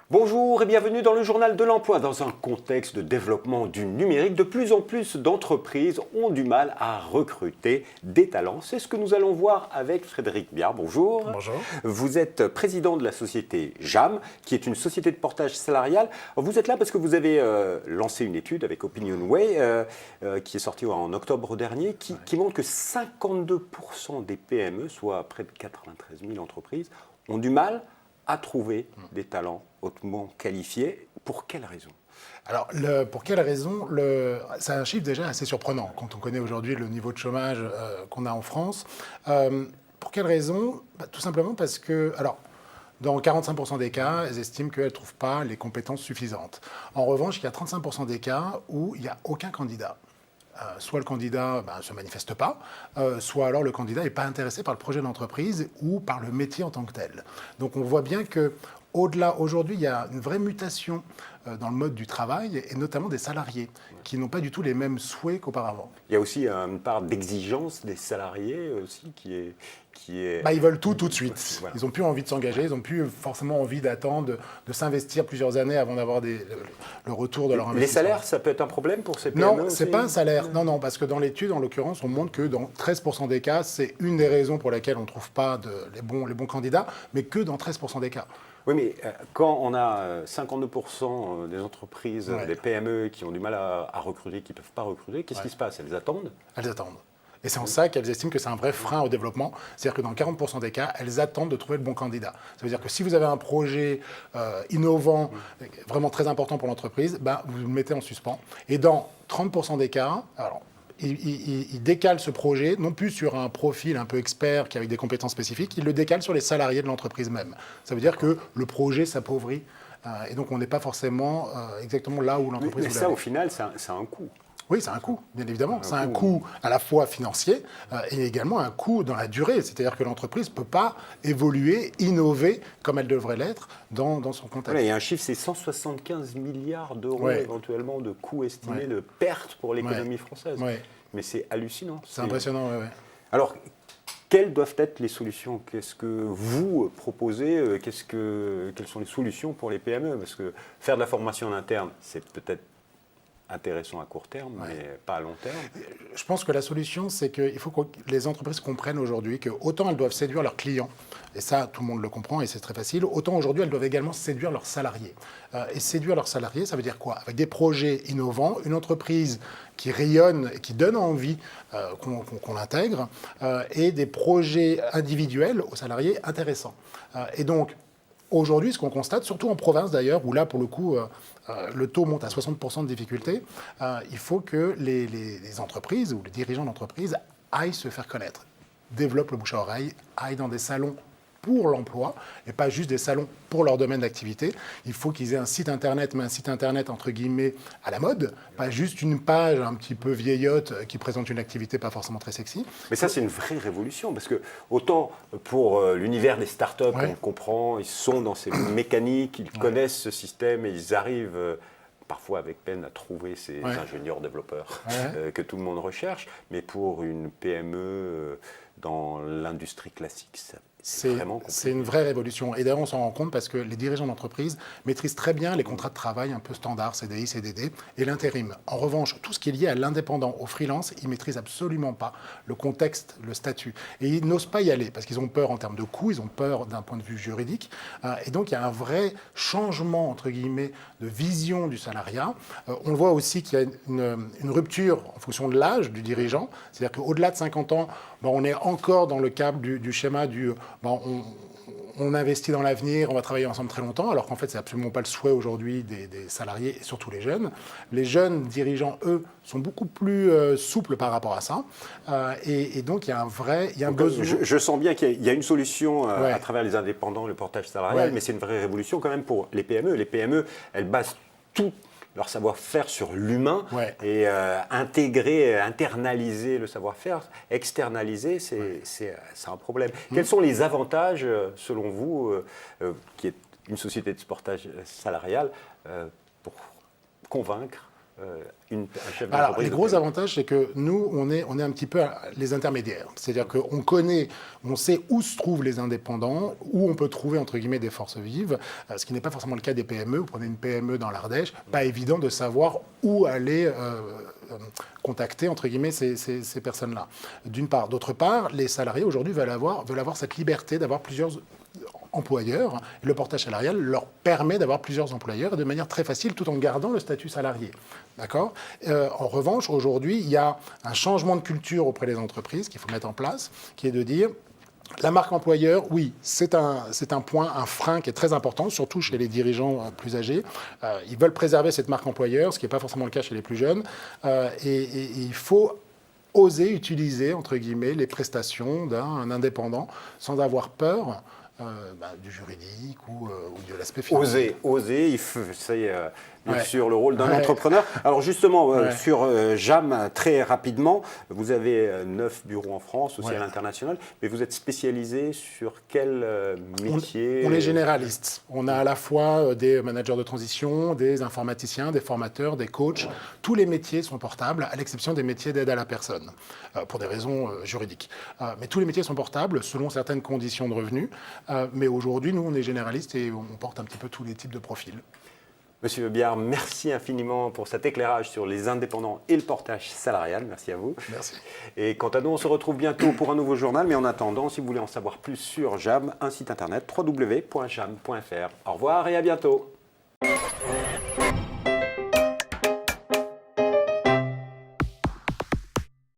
Bonjour et bienvenue dans le journal de l'emploi. Dans un contexte de développement du numérique, de plus en plus d'entreprises ont du mal à recruter des talents. C'est ce que nous allons voir avec Frédéric Biard. Bonjour. Bonjour. Vous êtes président de la société JAM, qui est une société de portage salarial. Vous êtes là parce que vous avez lancé une étude avec OpinionWay, qui est sortie en octobre dernier, qui montre que 52% des PME, soit près de 93 000 entreprises, ont du mal à trouver des talents hautement qualifiés. Pour quelles raisons ? Alors, pour quelle raison c'est un chiffre déjà assez surprenant quand on connaît aujourd'hui le niveau de chômage qu'on a en France. Pour quelle raison ? Tout simplement parce que, alors, dans 45% des cas, elles estiment qu'elles ne trouvent pas les compétences suffisantes. En revanche, il y a 35% des cas où il n'y a aucun candidat. Soit le candidat ne se manifeste pas, soit alors le candidat n'est pas intéressé par le projet d'entreprise ou par le métier en tant que tel. Donc on voit bien qu'au-delà, aujourd'hui, il y a une vraie mutation dans le mode du travail, et notamment des salariés, qui n'ont pas du tout les mêmes souhaits qu'auparavant. Il y a aussi une part d'exigence des salariés aussi qui est... Ils veulent tout de suite. Voilà. Ils n'ont plus envie de s'engager, ils n'ont plus forcément envie d'attendre, de s'investir plusieurs années avant d'avoir le retour de leur investissement. Les salaires, ça peut être un problème pour ces PME Non, aussi ? ce n'est pas un salaire. Non, parce que dans l'étude, en l'occurrence, on montre que dans 13% des cas, c'est une des raisons pour lesquelles on ne trouve pas les bons candidats, mais que dans 13% des cas. Oui, mais quand on a 52% des entreprises, des PME qui ont du mal à recruter, qui ne peuvent pas recruter, qu'est-ce qui se passe ? Elles attendent ? Elles attendent. Et c'est en ça qu'elles estiment que c'est un vrai frein au développement. C'est-à-dire que dans 40% des cas, elles attendent de trouver le bon candidat. Ça veut dire que si vous avez un projet innovant, vraiment très important pour l'entreprise, vous le mettez en suspens. Et dans 30% des cas, alors, il décale ce projet, non plus sur un profil un peu expert qui a des compétences spécifiques, il le décale sur les salariés de l'entreprise même. Ça veut dire que le projet s'appauvrit. Et donc on n'est pas forcément exactement là où l'entreprise voulait aller. Mais ça, aller. au final, ça a un coût. Oui, c'est un coût, bien évidemment. C'est un coût à la fois financier et également un coût dans la durée. C'est-à-dire que l'entreprise ne peut pas évoluer, innover comme elle devrait l'être dans son contexte. Voilà, il y a un chiffre, c'est 175 milliards d'euros éventuellement de coûts estimés de pertes pour l'économie française. Mais c'est hallucinant. C'est impressionnant, oui. Alors, quelles doivent être les solutions ? Qu'est-ce que vous proposez ? Quelles sont les solutions pour les PME ? Parce que faire de la formation en interne, c'est peut-être intéressant à court terme, mais pas à long terme. Je pense que la solution, c'est qu'il faut que les entreprises comprennent aujourd'hui que autant elles doivent séduire leurs clients, et ça, tout le monde le comprend et c'est très facile, autant aujourd'hui, elles doivent également séduire leurs salariés. Et séduire leurs salariés, ça veut dire quoi ? Avec des projets innovants, une entreprise qui rayonne, qui donne envie qu'on l'intègre, et des projets individuels aux salariés intéressants. Et donc, aujourd'hui, ce qu'on constate, surtout en province d'ailleurs, où là, pour le coup, le taux monte à 60% de difficulté, il faut que les entreprises ou les dirigeants d'entreprises aillent se faire connaître, développent le bouche à oreille, aillent dans des salons pour l'emploi et pas juste des salons pour leur domaine d'activité. Il faut qu'ils aient un site internet, mais un site internet entre guillemets à la mode, pas juste une page un petit peu vieillotte qui présente une activité pas forcément très sexy. Mais ça, c'est une vraie révolution parce que autant pour l'univers des startups, on comprend, ils sont dans ces mécaniques, ils connaissent ce système et ils arrivent parfois avec peine à trouver ces ingénieurs développeurs que tout le monde recherche. Mais pour une PME dans l'industrie classique, c'est vraiment compliqué. C'est une vraie révolution. Et d'ailleurs, on s'en rend compte parce que les dirigeants d'entreprise maîtrisent très bien les contrats de travail un peu standards, CDI, CDD, et l'intérim. En revanche, tout ce qui est lié à l'indépendant, au freelance, ils ne maîtrisent absolument pas le contexte, le statut. Et ils n'osent pas y aller parce qu'ils ont peur en termes de coûts, ils ont peur d'un point de vue juridique. Et donc, il y a un vrai changement, entre guillemets, de vision du salariat. On le voit aussi qu'il y a une rupture en fonction de l'âge du dirigeant. C'est-à-dire qu'au-delà de 50 ans, on est encore dans le cadre du schéma du... on investit dans l'avenir, on va travailler ensemble très longtemps, alors qu'en fait, c'est absolument pas le souhait aujourd'hui des salariés et surtout les jeunes. Les jeunes dirigeants, eux, sont beaucoup plus souples par rapport à ça. Et donc, il y a un besoin. Je sens bien qu'il y a une solution à travers les indépendants, le portage salarial, mais c'est une vraie révolution quand même pour les PME. Les PME, elles basent tout leur savoir-faire sur l'humain et intégrer, internaliser le savoir-faire, externaliser, c'est un problème. Quels sont les avantages, selon vous, qui est une société de portage salarial, pour convaincre un chef Alors, d'entreprise les de gros PME? avantages, c'est que nous, on est un petit peu les intermédiaires. C'est-à-dire qu'on connaît, on sait où se trouvent les indépendants, où on peut trouver, entre guillemets, des forces vives, ce qui n'est pas forcément le cas des PME. Vous prenez une PME dans l'Ardèche, pas évident de savoir où aller contacter, entre guillemets, ces personnes-là. D'une part. D'autre part, les salariés, aujourd'hui, veulent avoir cette liberté d'avoir plusieurs employeurs. Le portage salarial leur permet d'avoir plusieurs employeurs et de manière très facile, tout en gardant le statut salarié. D'accord ? En revanche, aujourd'hui, il y a un changement de culture auprès des entreprises qu'il faut mettre en place, qui est de dire la marque employeur, oui, c'est un point, un frein qui est très important, surtout chez les dirigeants plus âgés. Ils veulent préserver cette marque employeur, ce qui n'est pas forcément le cas chez les plus jeunes. Et il faut oser utiliser, entre guillemets, les prestations d'un indépendant sans avoir peur du juridique ou de l'aspect financier. Oser, c'est bien Ouais. sûr le rôle d'un Ouais. entrepreneur. Alors justement, Ouais. sur Jam, très rapidement, vous avez 9 bureaux en France, aussi Ouais. à l'international, mais vous êtes spécialisé sur quel métier? On est généraliste. On a à la fois des managers de transition, des informaticiens, des formateurs, des coachs. Tous les métiers sont portables, à l'exception des métiers d'aide à la personne, pour des raisons juridiques. Mais tous les métiers sont portables selon certaines conditions de revenus. Mais aujourd'hui, nous, on est généraliste et on porte un petit peu tous les types de profils. Monsieur Biard, merci infiniment pour cet éclairage sur les indépendants et le portage salarial. Merci à vous. Merci. Et quant à nous, on se retrouve bientôt pour un nouveau journal. Mais en attendant, si vous voulez en savoir plus sur Jam, un site internet www.jam.fr. Au revoir et à bientôt.